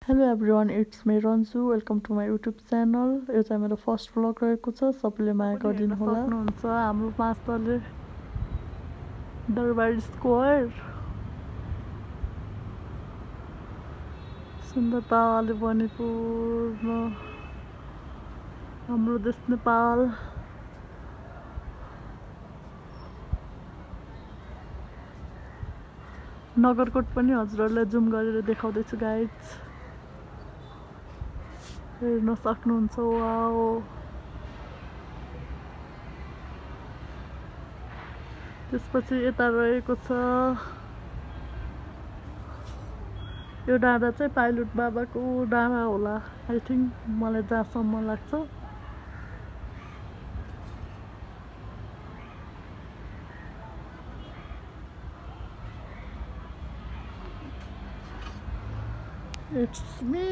Hello everyone, it's me Ranju. Welcome to my YouTube channel. यो चाहिँ मेरो first vlog रहेको छ. सबैले माया गरिदिनु होला. सक्नुहुन्छ हाम्रो पाँचतले दरबार स्क्वायर सुन्दरताले भरिपूर्ण हाम्रो देश नेपाल. नगरकोट पनि हजुरहरूलाई जुम गरेर देखाउँदैछु गाइज. हेर्न सक्नुहुन्छ. वाओ, त्यसपछि यता रहेको छ यो डाँडा चाहिँ पाइलट बाबाको डाँडा होला आई थिङ्क, मलाई जहाँसम्म लाग्छ. It's me.